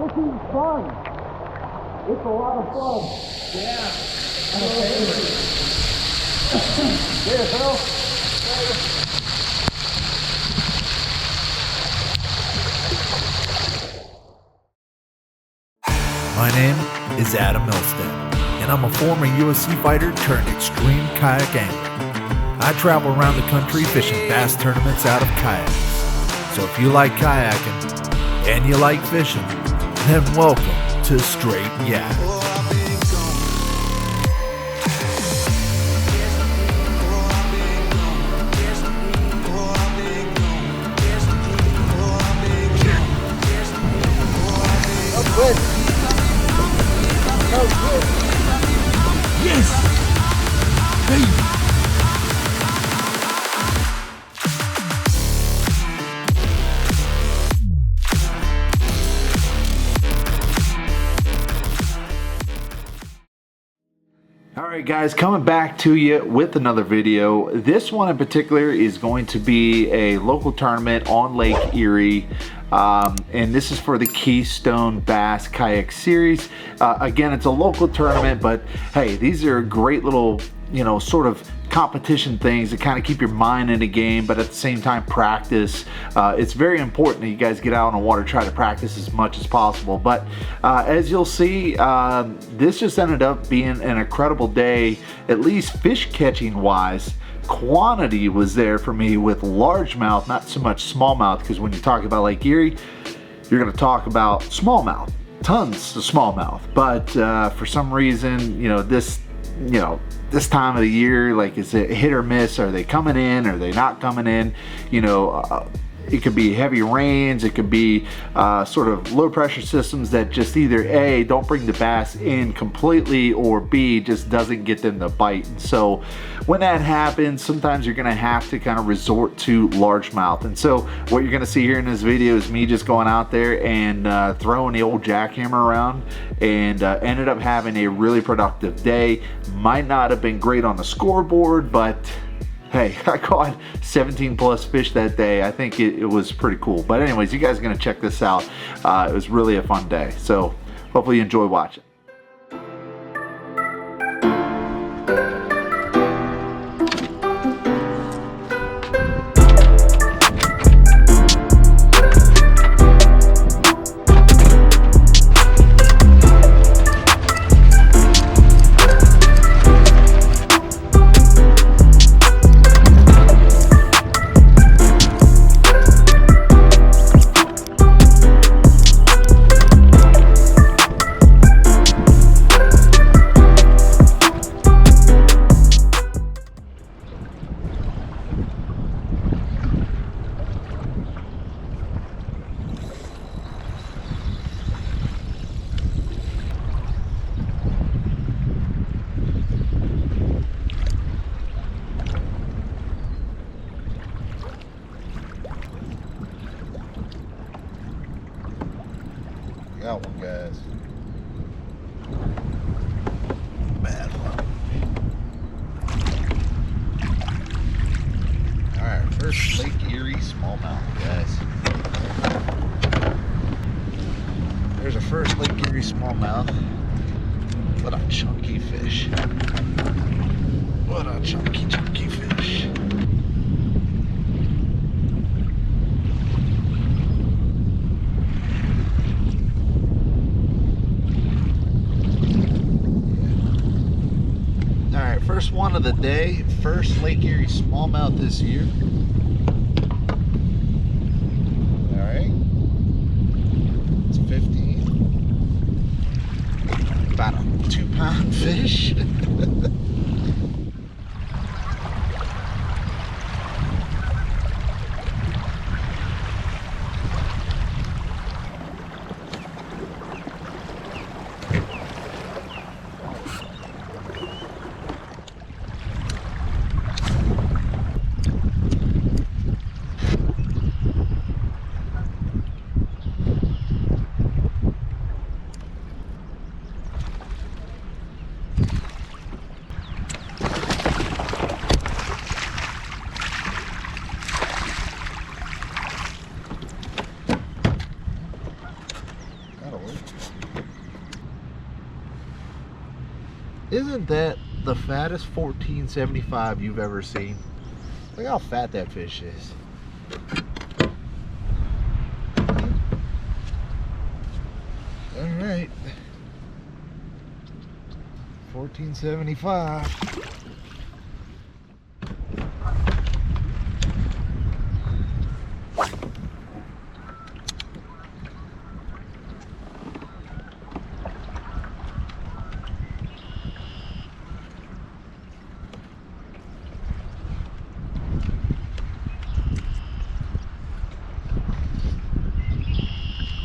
Fishing's fun. It's a lot of fun. Yeah. I'm a favorite. There, Phil. My name is Adam Milstead, and I'm a former USC fighter turned extreme kayak angler. I travel around the country fishing bass tournaments out of kayaks. So if you like kayaking and you like fishing, then welcome to Straight Yak'd. Yes! Hey! Alright guys, coming back to you with another video. This one in particular is going to be a local tournament on Lake Erie. And this is for the Keystone Bass Kayak Series. Again, it's a local tournament, but hey, these are great little, sort of competition things that kind of keep your mind in the game, but at the same time practice. It's very important that you guys get out on the water, try to practice as much as possible. But as you'll see, this just ended up being an incredible day, at least fish catching wise. Quantity was there for me with largemouth, not so much smallmouth, because when you talk about Lake Erie, you're going to talk about smallmouth, tons of smallmouth. But for some reason, this time of the year, like, is it hit or miss? Are they coming in? Are they not coming in? It could be heavy rains, it could be sort of low pressure systems that just either A, don't bring the bass in completely, or B, just doesn't get them to bite. And so when that happens, sometimes you're gonna have to kind of resort to largemouth. And so what you're gonna see here in this video is me just going out there and throwing the old jackhammer around, and ended up having a really productive day. Might not have been great on the scoreboard, but hey, I caught 17 plus fish that day. I think it was pretty cool. But anyways, you guys are gonna check this out. It was really a fun day. So hopefully you enjoy watching. Got one, guys. Bad one. Alright, first Lake Erie smallmouth, guys. There's a first Lake Erie smallmouth. What a chunky fish. What a chunky fish. First one of the day, first Lake Erie smallmouth this year. All right, it's 15, about a 2-pound fish. Isn't that the fattest 1475 you've ever seen? Look how fat that fish is. All right. 1475.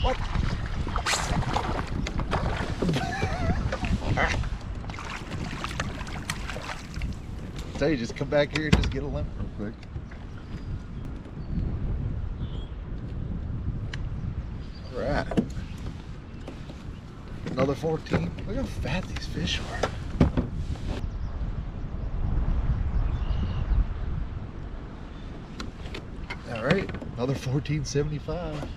What? Tell you, just come back here and just get a limp real quick. All right. Another 14. Look how fat these fish are. All right, another 1475.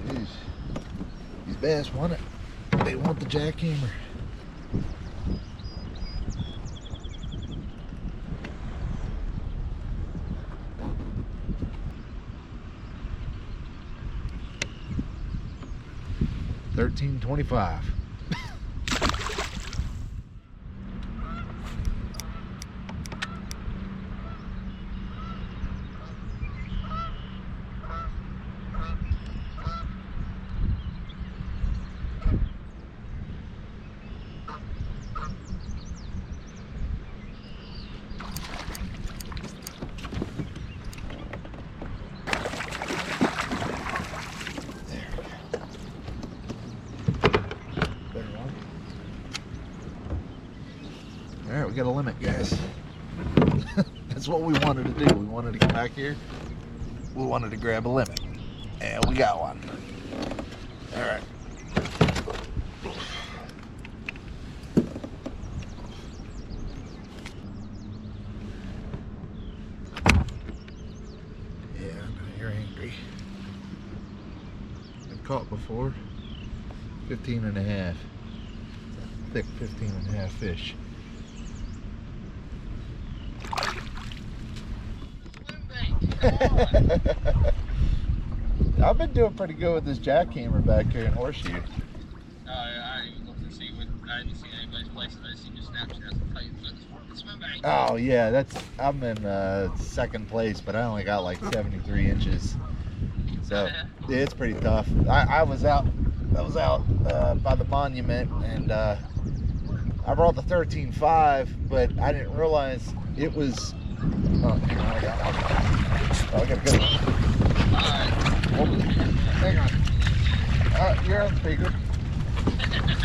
Jeez, these bass want it. They want the jackhammer. $13.25. All right, we got a limit, guys. That's what we wanted to do. We wanted to get back here. We wanted to grab a limit, and we got one. All right. Yeah, I know you're angry. I've caught before. 15 and a half. Thick 15 and a half fish. I've been doing pretty good with this jackhammer back here in Horseshoe. I didn't look to see what I didn't see anybody's places. I just seen your Snapchat. I'll tell you the swim bait. Oh yeah, I'm in second place, but I only got like 73 inches. So yeah, it's pretty tough. I was out by the monument, and I brought the 13.5, but I didn't realize it was. Oh, hang on, I got one. Oh, I got a good one. Alright. Hang on. You're on speaker.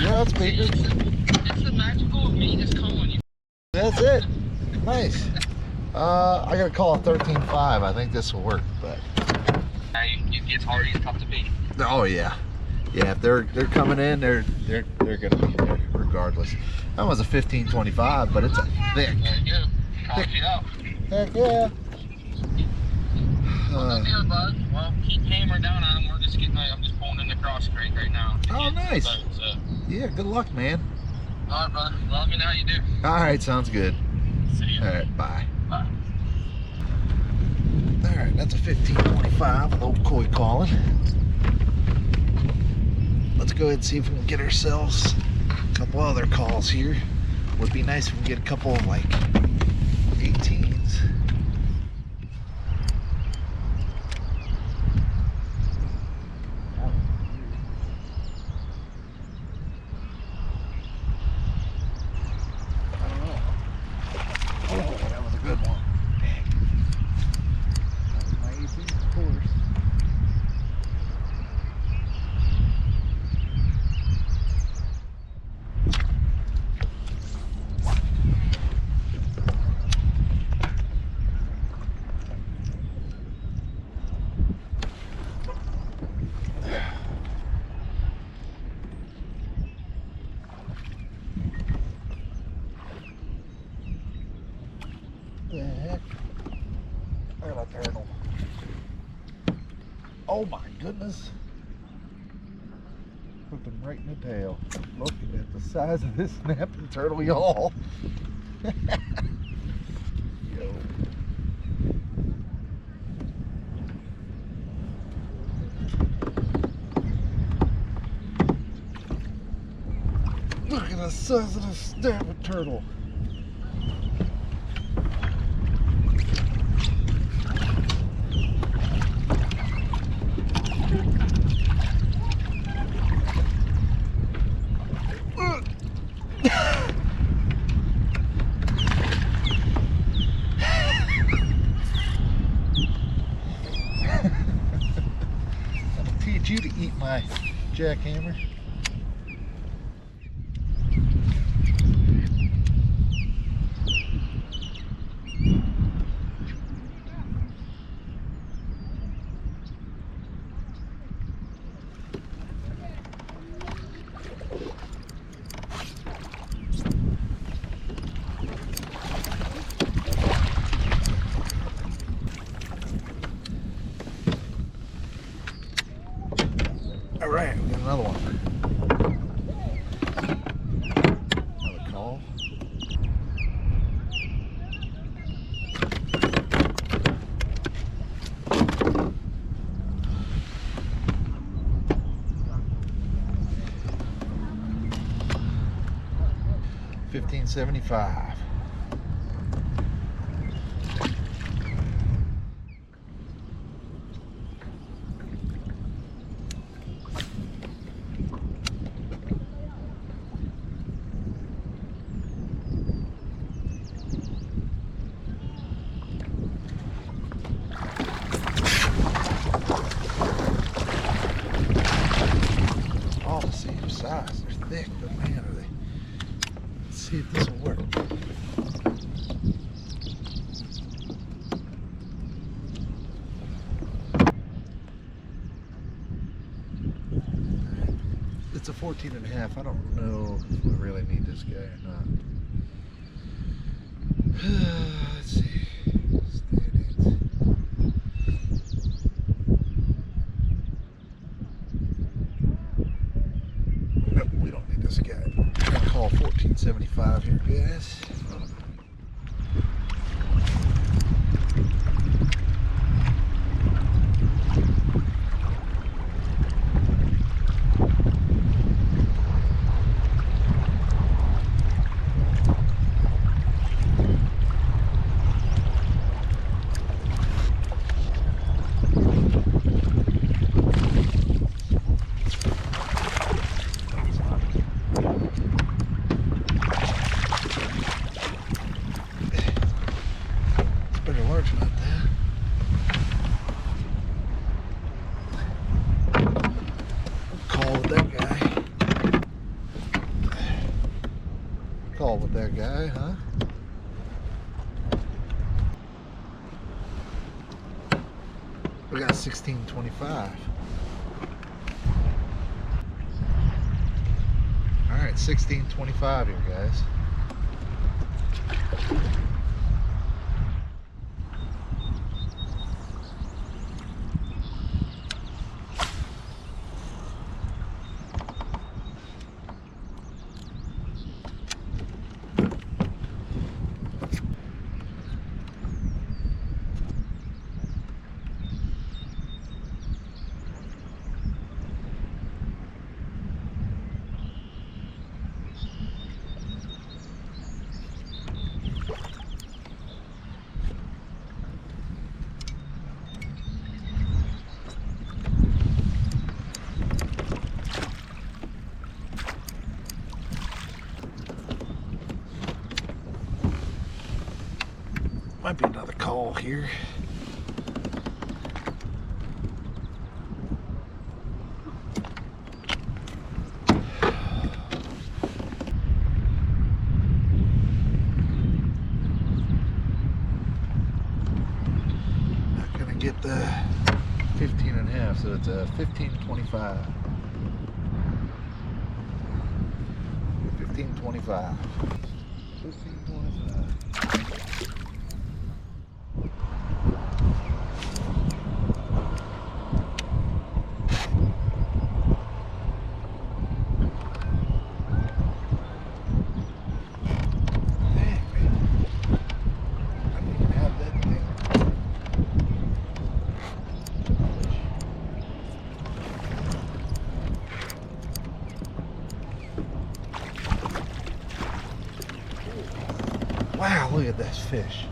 You're on speaker. It's the magical of me just calling you. That's it. Nice. I gotta call a 13.5. I think this will work, but. It's hard. It's tough to beat. Oh yeah, yeah. If they're coming in, they're gonna be there regardless. That was a 15.25, but it's a thick. There you go. Called you out. Heck yeah. Well, good, bud. Well, keep hammering down on them. I'm just pulling in the cross creek right now. Oh, nice. Boat, so. Yeah, good luck, man. All right, brother. Well, let me know how you do. All right, sounds good. See you. All right, bye. Bye. All right, that's a 15.25 with old koi calling. Let's go ahead and see if we can get ourselves a couple other calls here. Would be nice if we can get a couple of like 18s. Oh my goodness. Hooked him right in the tail. Look at the size of this snapping turtle, y'all. Yo. Look at the size of the snapping turtle. You to eat my jackhammer. All right, we got another one. Another call. $15.75. All the same size. They're thick, but man, are they. Let's see if this will work. It's a 14.5. I don't know if we really need this guy or not. Let's see. Nope, we don't need this guy. I'm gonna call 14.75 here, guys. Largemouth there. Call with that guy. Call with that guy, huh? We got 16.25. All right, 16.25 here, guys. Might be another call here. Not gonna get the 15.5, so it's a 15.25. 15.25. 15.25. Wow, look at this fish.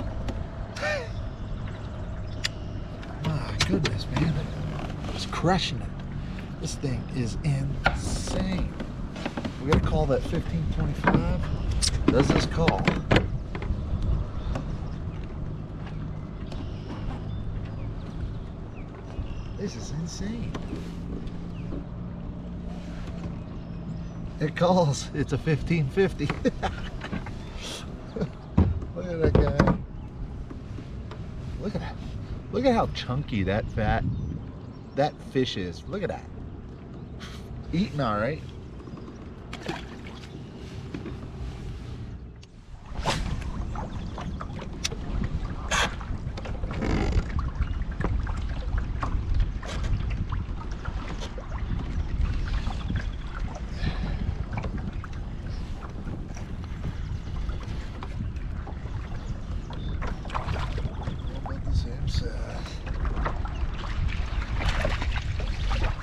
My goodness, man. It's crushing it. This thing is insane. We gotta call that 1525. Does this call? This is insane. It calls. It's a 1550. Look at that guy. Look at that. Look at how chunky that fish is. Look at that. Eating all right.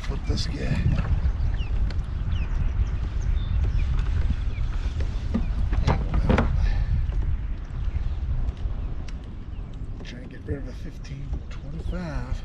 Flip this guy. Trying to get rid of the 1525.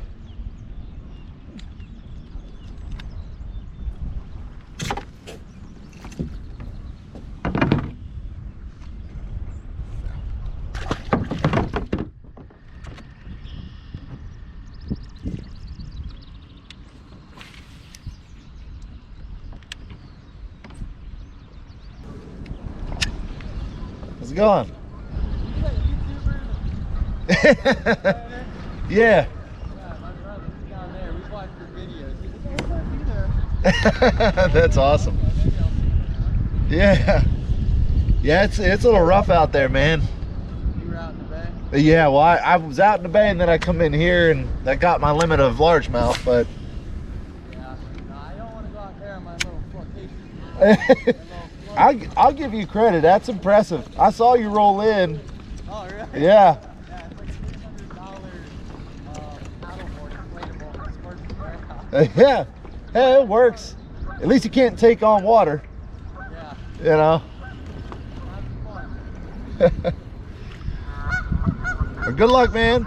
How's it going? Yeah. Yeah, my brother's down there. We watched your videos. He's like, "Hey, look, be there." That's awesome. Yeah, maybe I'll see him Yeah. Yeah, it's a little rough out there, man. around. You were out in the bay? Yeah, well, I was out in the bay and then I come in here and I got my limit of largemouth, but Yeah. No, I don't want to go out there on my little flotation. I'll give you credit. That's impressive. I saw you roll in. Oh, really? Yeah. Yeah, it's like $300 paddleboard inflatable in Sports Warehouse. Yeah. Hey, it works. At least you can't take on water, Yeah. you know. That's fun. Well, good luck, man.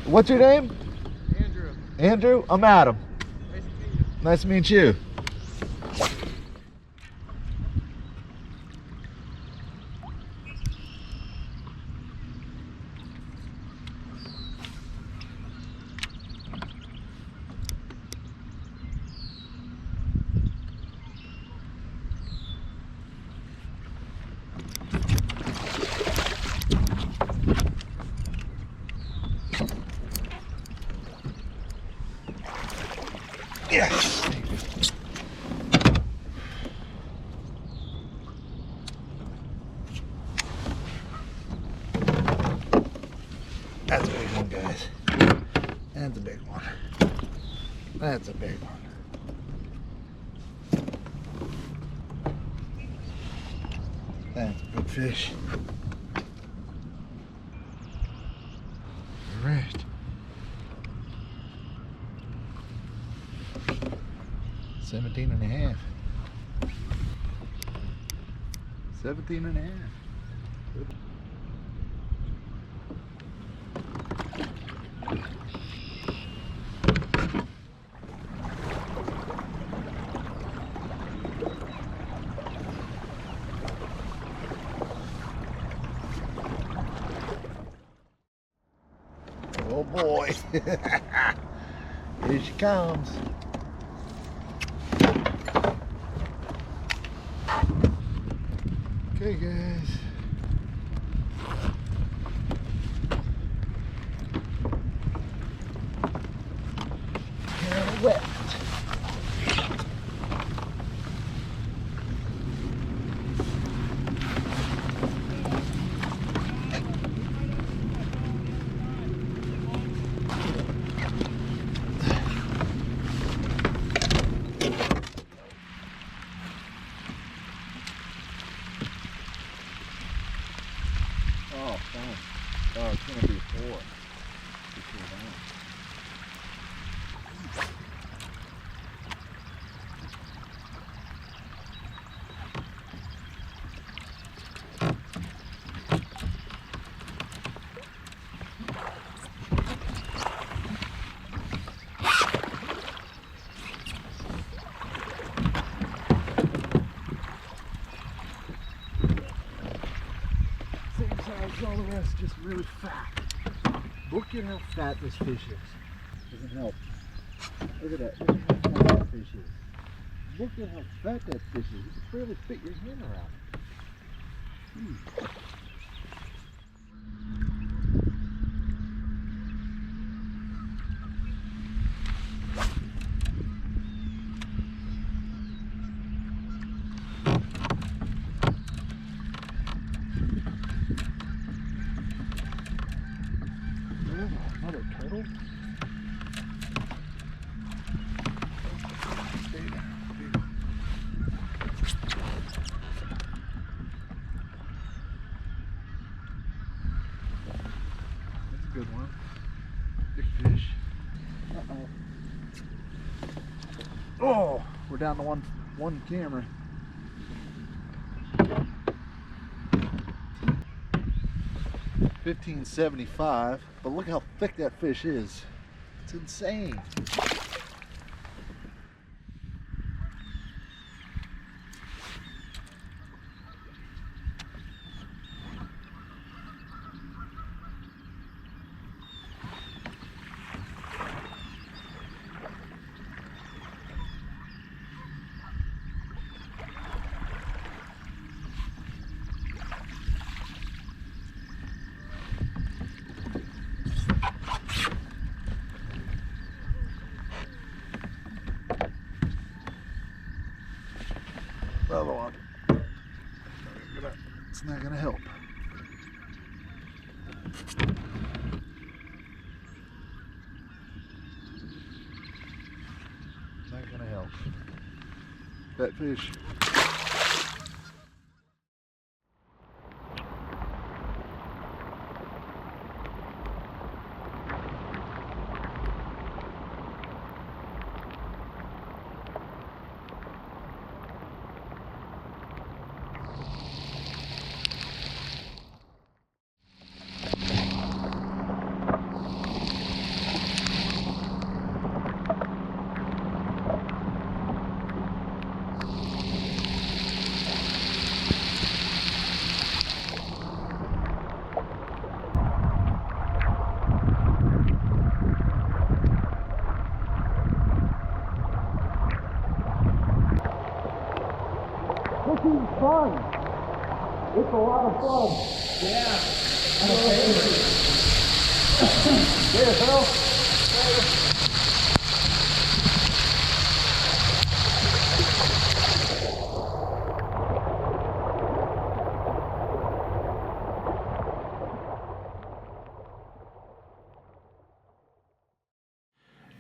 What's your name? Andrew, Andrew? I'm Adam. nice to meet you. Nice to meet you. Yes. That's a big one, guys. That's a big one. That's a big one. That's a good fish. All right. 17 and a half. 17 and a half. Oh boy. Here she comes. Okay, guys. Kind of wet. Yeah, it's just really fat. Look at how fat this fish is. Doesn't help. Look at that. Look at how fat that fish is. Look at how fat that fish is. You can barely fit your hand around it. Another turtle. That's a good one. Big fish. Uh-oh. Oh, we're down to one camera. $15.75, but look how thick that fish is. It's insane. Another one. It's not gonna help. Not gonna help. That fish. Fishing is fun. It's a lot of fun. Yeah. My favorite. There, Phil.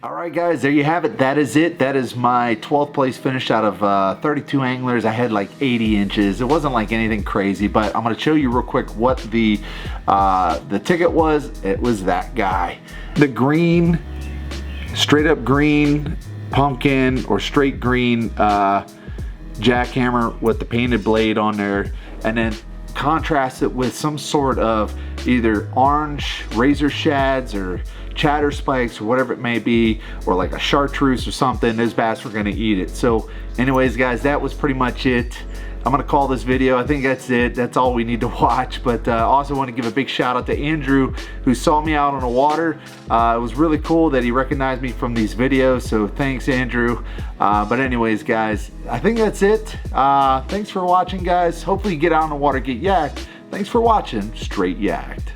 All right, guys, there you have it. That is it. That is my 12th place finish out of 32 anglers. I had like 80 inches. It wasn't like anything crazy, but I'm going to show you real quick what the ticket was. It was that guy. The green, straight up green pumpkin or straight green jackhammer with the painted blade on there, and then contrast it with some sort of either orange razor shads or chatter spikes or whatever it may be, or like a chartreuse or something. Those bass were gonna eat it. So anyways, guys, that was pretty much it. I'm gonna call this video. I think that's it. That's all we need to watch. But also want to give a big shout out to Andrew, who saw me out on the water. It was really cool that he recognized me from these videos. So thanks, Andrew. But anyways, guys, I think that's it. Thanks for watching, guys. Hopefully you get out on the water, get yacked. Thanks for watching Straight Yak'd.